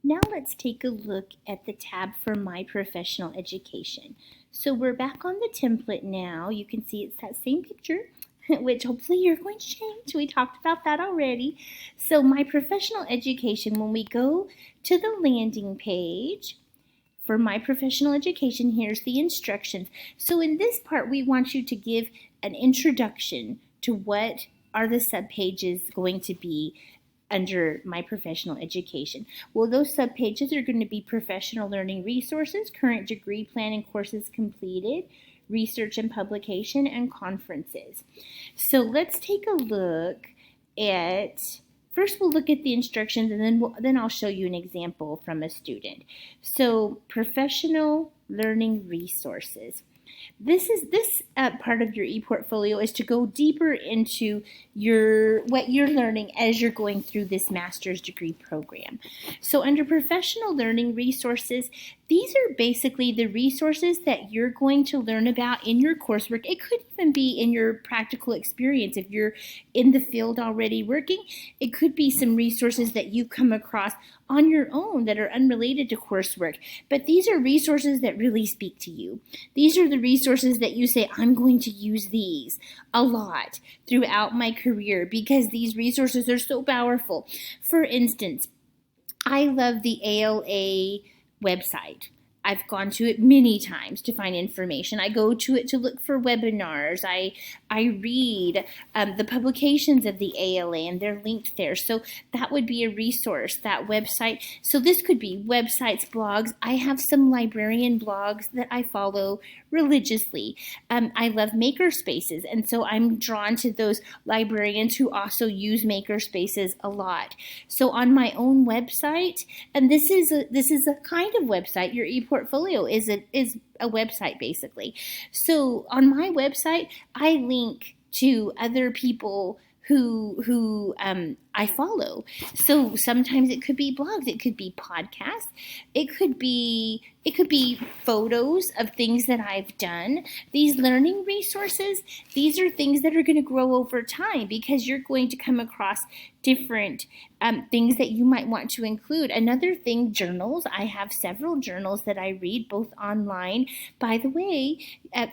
Now let's take a look at the tab for My Professional Education. So we're back on the template now. You can see it's that same picture, which hopefully you're going to change. We talked about that already. So My Professional Education, when we go to the landing page for My Professional Education, here's the instructions. So in this part, we want you to give an introduction to what are the subpages going to be under My Professional Education. Well, those subpages are going to be professional learning resources, current degree plan and courses completed, research and publication, and conferences. So let's take a look at, first we'll look at the instructions, and then I'll show you an example from a student. So professional learning resources. This part of your ePortfolio is to go deeper into what you're learning as you're going through this master's degree program. So under professional learning resources, these are basically the resources that you're going to learn about in your coursework. It could even be in your practical experience. If you're in the field already working, it could be some resources that you come across on your own that are unrelated to coursework. But these are resources that really speak to you. These are the resources that you say, I'm going to use these a lot throughout my career because these resources are so powerful. For instance, I love the ALA website. I've gone to it many times to find information. I go to it to look for webinars. I read the publications of the ALA, and they're linked there. So that would be a resource, that website. So this could be websites, blogs. I have some librarian blogs that I follow religiously. I love maker spaces, and so I'm drawn to those librarians who also use maker spaces a lot. So on my own website, and this is a kind of website, your ePortfolio is a website basically. So on my website, I link to other people who I follow. So sometimes it could be blogs, it could be podcasts, it could be photos of things that I've done. These learning resources, these are things that are going to grow over time because you're going to come across different things that you might want to include. Another thing, journals. I have several journals that I read both online. By the way,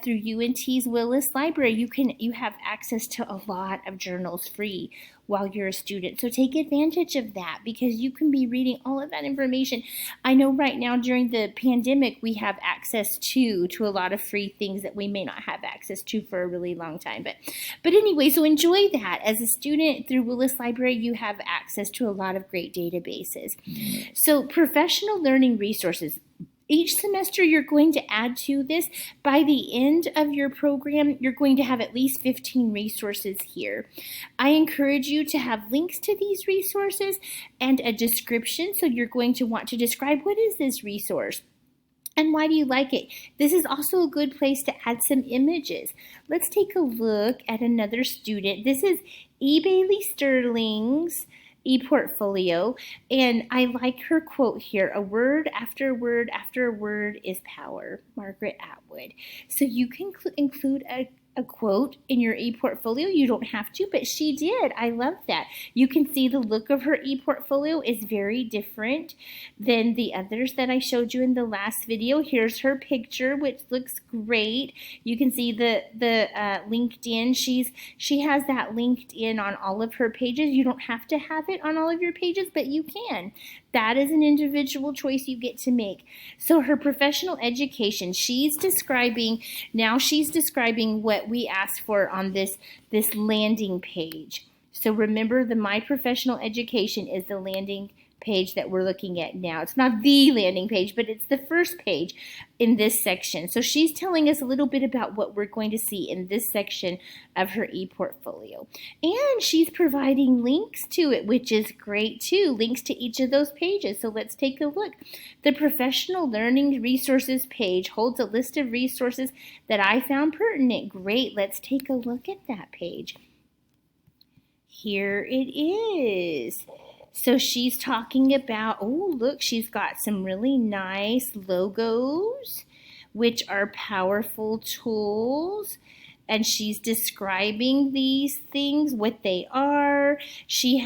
through UNT's Willis Library, you have access to a lot of journals free while you're a student. So take advantage of that because you can be reading all of that information. I know right now during the pandemic, we have access to a lot of free things that we may not have access to for a really long time. But anyway, so enjoy that. As a student through Willis Library, you have access to a lot of great databases. So professional learning resources. Each semester you're going to add to this. By the end of your program, you're going to have at least 15 resources here. I encourage you to have links to these resources and a description. So you're going to want to describe what is this resource and why do you like it. This is also a good place to add some images. Let's take a look at another student. This is E. Bailey Sterling's ePortfolio, and I like her quote here, a word after word after word is power, Margaret Atwood. So you can include a quote in your ePortfolio. You don't have to, but she did. I love that. You can see the look of her ePortfolio is very different than the others that I showed you in the last video. Here's her picture, which looks great. You can see the LinkedIn. She has that LinkedIn on all of her pages. You don't have to have it on all of your pages, but you can. That is an individual choice you get to make. So her professional education, she's describing what we asked for on this landing page. So remember, the My Professional Education is the landing page that we're looking at now. It's not the landing page, but it's the first page in this section. So she's telling us a little bit about what we're going to see in this section of her ePortfolio. And she's providing links to it, which is great too, links to each of those pages. So let's take a look. The Professional Learning Resources page holds a list of resources that I found pertinent. Great, let's take a look at that page. Here it is. So she's talking about, oh, look, she's got some really nice logos, which are powerful tools and she's describing these things, what they are. She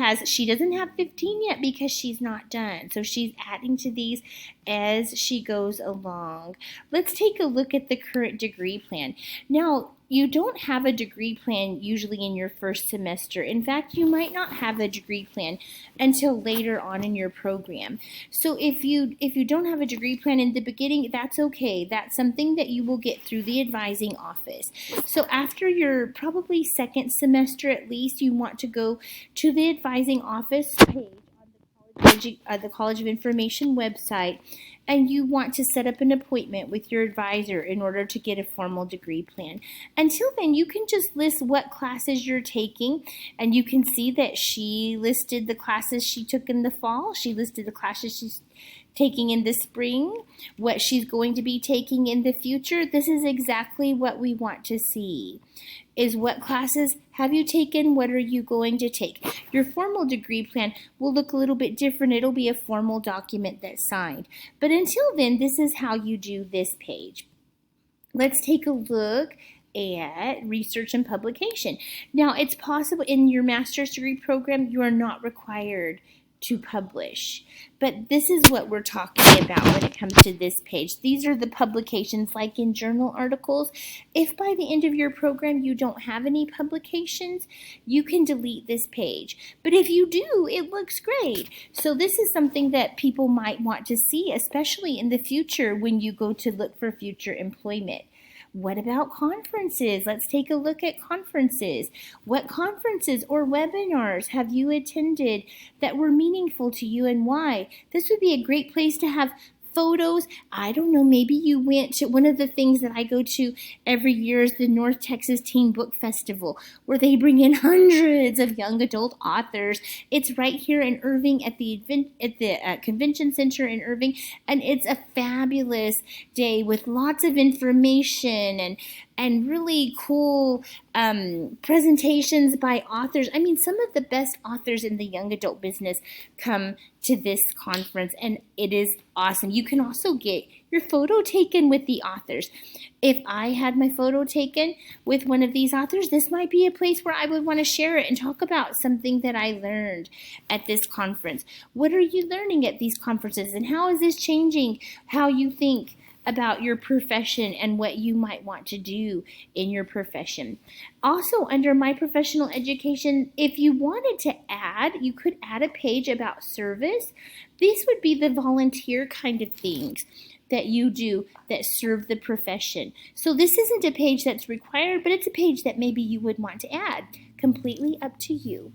doesn't have 15 yet because she's not done. So she's adding to these as she goes along. Let's take a look at the current degree plan. Now, you don't have a degree plan usually in your first semester. In fact, you might not have a degree plan until later on in your program. So if you don't have a degree plan in the beginning, that's okay. That's something that you will get through the advising office. So after your probably second semester at least, you want to go to the advising office page on the College of Information website, and you want to set up an appointment with your advisor in order to get a formal degree plan. Until then, you can just list what classes you're taking, and you can see that she listed the classes she took in the fall. She listed the classes she's taking in the spring, what she's going to be taking in the future. This is exactly what we want to see, is what classes have you taken, what are you going to take. Your formal degree plan will look a little bit different. It'll be a formal document that's signed. But until then, this is how you do this page. Let's take a look at research and publication. Now, it's possible in your master's degree program, you are not required to publish. But this is what we're talking about when it comes to this page. These are the publications like in journal articles. If by the end of your program you don't have any publications, you can delete this page. But if you do, it looks great. So this is something that people might want to see, especially in the future when you go to look for future employment. What about conferences? Let's take a look at conferences. What conferences or webinars have you attended that were meaningful to you and why? This would be a great place to have photos. I don't know, maybe you went to one of the things that I go to every year is the North Texas Teen Book Festival, where they bring in hundreds of young adult authors. It's right here in Irving at the Convention Center in Irving, and it's a fabulous day with lots of information and really cool presentations by authors. I mean, some of the best authors in the young adult business come to this conference, and it is awesome. You can also get your photo taken with the authors. If I had my photo taken with one of these authors, this might be a place where I would want to share it and talk about something that I learned at this conference. What are you learning at these conferences, and how is this changing how you think about your profession and what you might want to do in your profession? Also, under My Professional Education, if you wanted to add, you could add a page about service. These would be the volunteer kind of things that you do that serve the profession. So this isn't a page that's required, but it's a page that maybe you would want to add. Completely up to you.